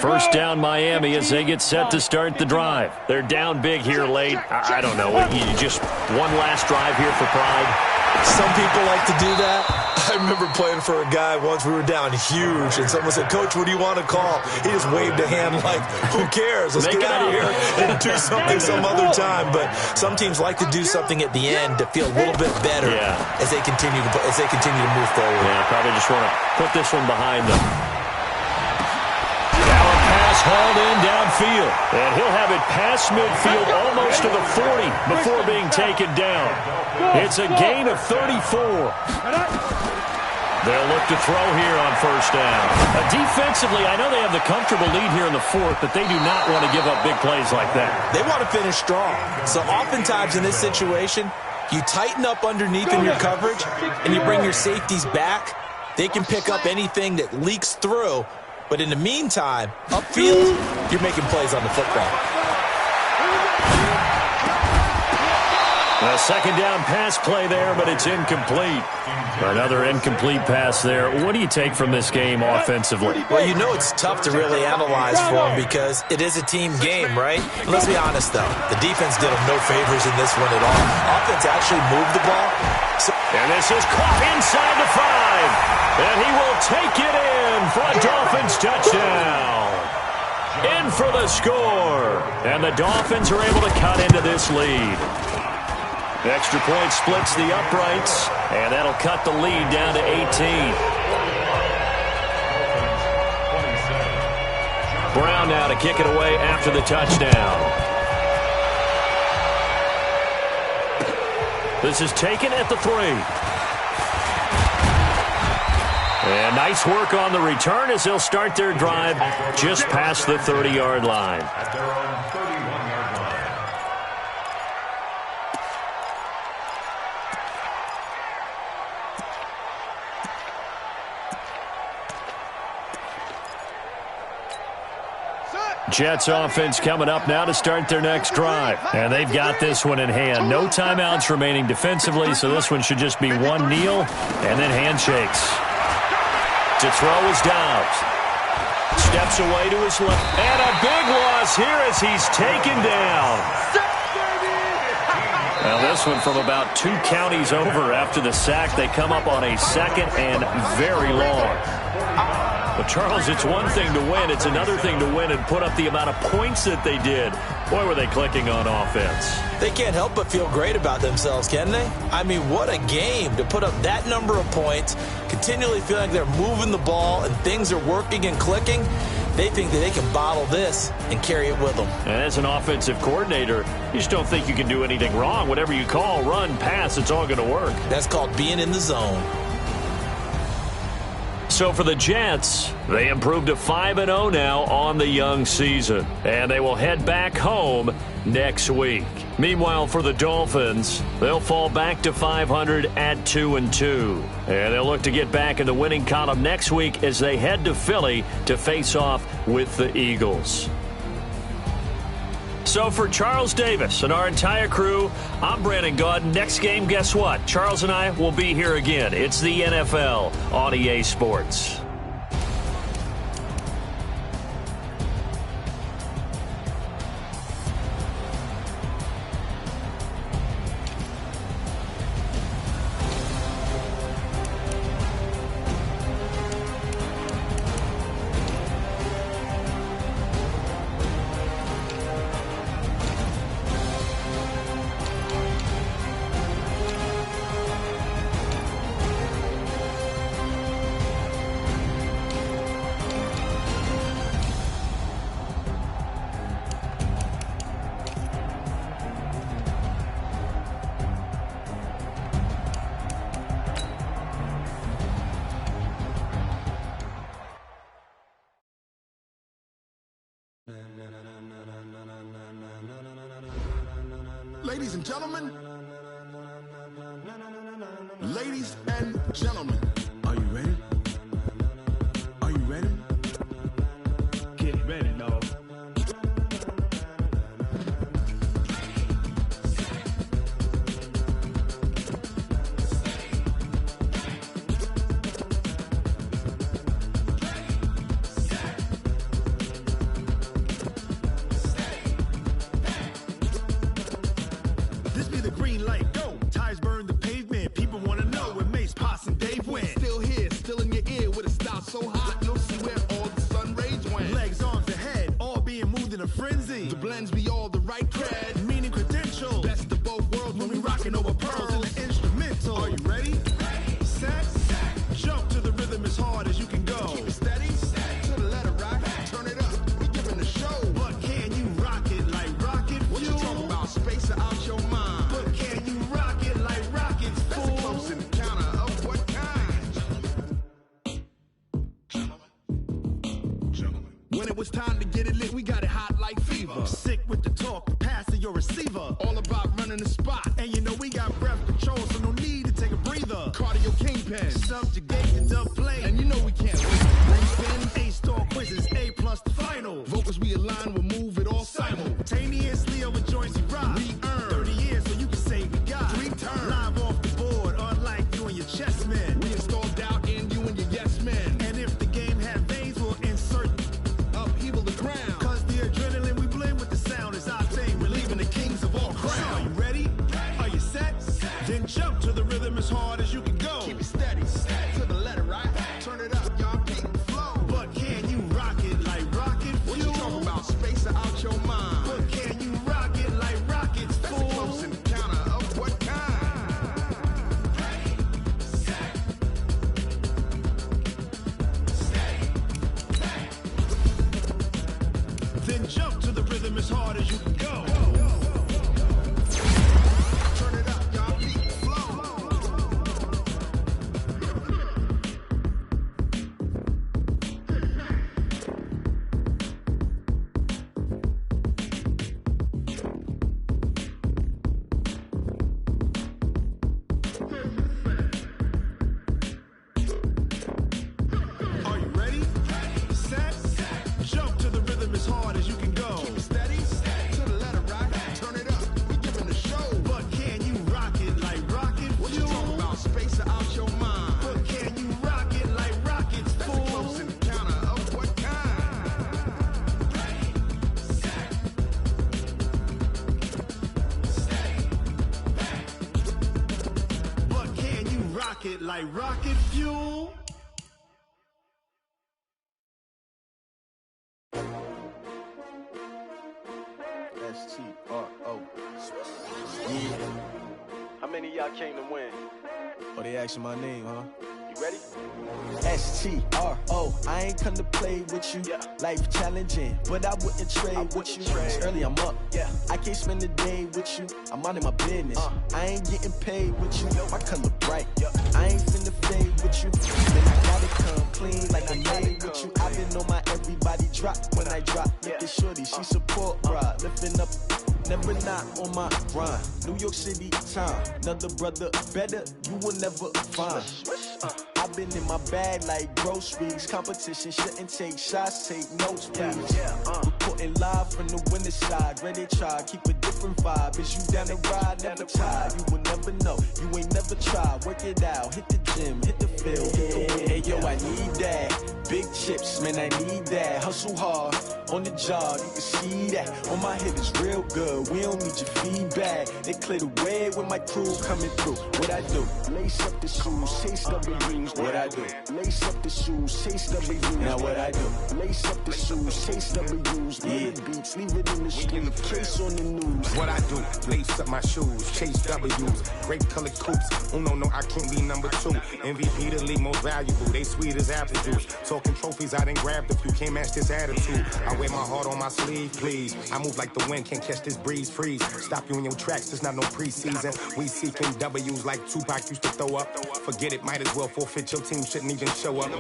First down Miami as they get set to start the drive. They're down big here late. I don't know. You just one last drive here for pride. Some people like to do that. I remember playing for a guy once. We were down huge, and someone said, "Coach, what do you want to call?" He just waved a hand like, "Who cares? Let's get out of here and do something some other time." But some teams like to do something at the end to feel a little bit better as they continue to move forward. Yeah, probably just want to put this one behind them. Hauled in downfield, and he'll have it past midfield almost to the 40 before being taken down. It's a gain of 34. They'll look to throw here on first down. Defensively, I know they have the comfortable lead here in the fourth, but they do not want to give up big plays like that. They want to finish strong. So oftentimes in this situation, you tighten up underneath in your coverage, and you bring your safeties back. They can pick up anything that leaks through. But in the meantime, upfield, you're making plays on the football. A second down pass play there, but it's incomplete. Another incomplete pass there. What do you take from this game offensively? Well, you know it's tough to really analyze for them because it is a team game, right? And let's be honest, though. The defense did them no favors in this one at all. Offense actually moved the ball. And this is caught inside the 5. And he will take it in for a Dolphins touchdown. In for the score. And the Dolphins are able to cut into this lead. Extra point splits the uprights, and that'll cut the lead down to 18. Brown now to kick it away after the touchdown. This is taken at the 3. And nice work on the return as they'll start their drive just past the 30-yard line. At their own 31-yard line. Jets offense coming up now to start their next drive. And they've got this one in hand. No timeouts remaining defensively, so this one should just be one kneel and then handshakes. To throw is Downs. Steps away to his left. And a big loss here as he's taken down. Now this one from about 2 counties over after the sack. They come up on a second and very long. But, Charles, it's one thing to win. It's another thing to win and put up the amount of points that they did. Boy, were they clicking on offense. They can't help but feel great about themselves, can they? I mean, what a game to put up that number of points, continually feeling like they're moving the ball and things are working and clicking. They think that they can bottle this and carry it with them. And as an offensive coordinator, you just don't think you can do anything wrong. Whatever you call, run, pass, it's all going to work. That's called being in the zone. So for the Jets, they improved to 5-0 now on the young season. And they will head back home next week. Meanwhile, for the Dolphins, they'll fall back to 500 at 2-2. And they'll look to get back in the winning column next week as they head to Philly to face off with the Eagles. So for Charles Davis and our entire crew, I'm Brandon Gaudin. Next game, guess what? Charles and I will be here again. It's the NFL on EA Sports. Ladies and gentlemen, ladies and gentlemen, are you ready? Are you ready? Get ready, dog. This be the green light, go. Tires burn the pavement, people lends me all the right cred, meaning credential. Best of both worlds when we rockin' over pearls in the instrumental. Are you ready? Set, jump to the rhythm as hard as you can go. Keep it steady, to the letter right. Turn it up, we giving the show. But can you rock it like rocket fuel? What you talking about? Space out your mind. But can you rock it like rockets, fool? That's a close encounter of what kind? Gentlemen. When it was time to get it lit, we got it hot like fever. Sick with the talk, pass to your receiver. All about running the spot. And you know we got breath control, so no need to take a breather. Cardio kingpin, subjugate and dub play. And you know we can't wait. Spin A-star quizzes, A+ the final. Vocals we align, we'll move it all simultaneously over joints we rock. We earn 30 years, so you can say we got 3 turns. Live off the board, unlike you and your chess men. We install doubt in you and your yes men. And if the game had veins, we'll insert upheaval the crown. Cause the adrenaline we blend with the sound is our thing. We're leaving the kings of all crowns. Are you ready? Are you set? Then jump to the rhythm as hard as you can go. Keep it steady, to the letter right. Turn it up, y'all beat the flow. But can you rock it like rocket fuel? What you talking about? Space out your mind. But can you rock it like rockets, fool? That's a close encounter of what kind? Then jump to the rhythm as hard as you can go. Turn it up, y'all beat the flow. Are you ready? Set, jump to the rhythm as hard as you can go. Keep it steady, to the letter right. Turn it up, we giving the show. But can you rock it like rocket fuel? What you talking about? Space out your mind. But can you rock it like rockets, fool? That's a close encounter of what kind? But can you rock it like rocket fuel? S-T-R-O. Yeah. How many of y'all came to win? Oh, they asking my name, huh? You ready? S-T-R-O. I ain't come to play with you. Yeah. Life challenging, but I wouldn't trade with you. It's early, I'm up. Yeah. I can't spend the day with you. I'm minding my business. I ain't getting paid with you. My color bright. I ain't finna fade with you. Then I gotta come clean like I'm made with you. I've been on my everybody drop when I drop. Look at shorty, she support ride. Lifting up, never not on my grind. New York City time. Another brother better, you will never find. I've been in my bag like groceries. Competition shouldn't take shots, take notes, please. Reporting live from the winter side. Ready to try, keep a different vibe. Is you down the ride, never tired. You will never know, you ain't never tried. Work it out, hit the gym, hit the field. Hey, yo, I need that. Big chips, man, I need that. Hustle hard, on the job, you can see that. On my head is real good, we don't need your feedback. They clear the way when my crew coming through. What I do? Lace up the shoes, chase W's. What I do? Lace up the shoes, chase W's. Now what I do? Lace up the shoes, chase W's. Yeah. Beats, leave it in the street, case on the news. What I do? Lace up my shoes, chase W's. Grape colored coops. Oh no, I can't be number 2. MVP the league most valuable. They sweet as apple juice. Talking trophies, I didn't grab the few. Can't match this attitude. I wear my heart on my sleeve, please. I move like the wind, can't catch this breeze, freeze. Stop you in your tracks, there's not no preseason. We seeking W's like Tupac used to throw up. Forget it, might as well forfeit. Your team shouldn't even show up.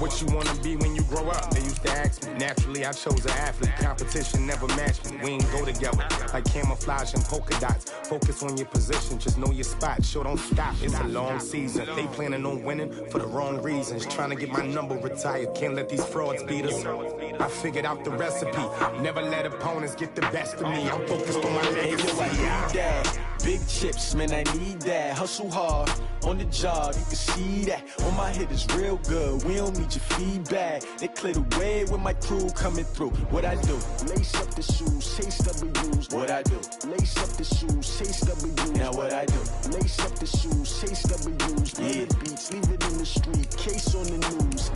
What you wanna be when you grow up? They used to ask me. Naturally, I chose an athlete. Competition never matched me. We ain't go together like camouflage and polka dots. Focus on your position, just know your spot. Sure, don't stop. It's a long season. They planning on winning for the wrong reasons. Trying to get my number retired. Can't let these frauds beat us. I figured out the recipe. Never let opponents get the best of me. I'm focused on my legacy. I need that. Big chips, man, I need that. Hustle hard, on the job, you can see that. On my head is real good, we don't need your feedback. They clear the way when my crew coming through. What I do? Lace up the shoes, chase W's. What I do? Lace up the shoes, chase W's. Now what I do? Lace up the shoes, chase W's. Yeah. Beats, leave it in the street, case on the news.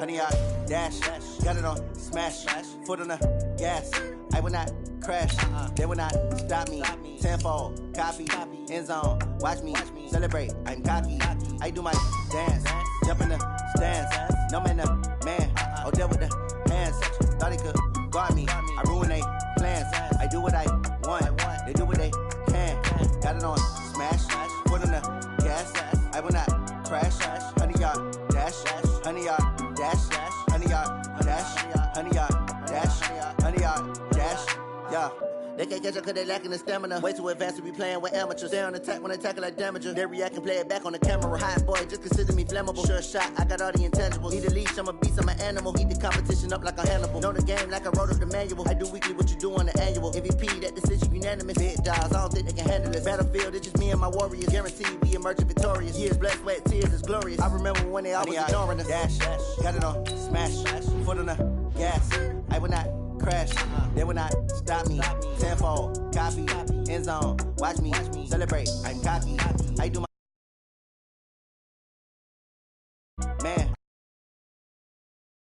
100-yard dash. Got it on smash. Foot on the gas. I will not crash. They will not stop me. Tenfold, copy, end zone. Watch me celebrate. I'm cocky. I do my dance. Jump in the stands. No man, the man. Oh, deal with the hands. Thought he could guard me. I ruin they plans. I do what I want. They do what they can. Got it on smash. Foot on the gas. I will not crash. 100-yard dash. 100-yard dash. 100-yard dash. 100-yard dash. 100-yard dash. Yeah. They can't catch up cause they lacking the stamina. Way too advanced to be playing with amateurs. They on attack when they tackle like damager. They react and play it back on the camera. Hot boy, just consider me flammable. Sure shot, I got all the intangibles. Need a leash, I'm a beast, I'm an animal. Heat the competition up like a Hannibal. Know the game like I wrote up the manual. I do weekly what you do on the annual. MVP, that decision unanimous. Big dogs, I don't think they can handle this. Battlefield, it's just me and my warriors. Guaranteed we emerging victorious. Years, blood, sweat, tears, it's glorious. I remember when they always ignoring us. Dash, got it on smash. Foot on the gas. I will not crash. They will not stop me. Tenfold, copy, end zone. Watch me celebrate. I'm cocky. I do my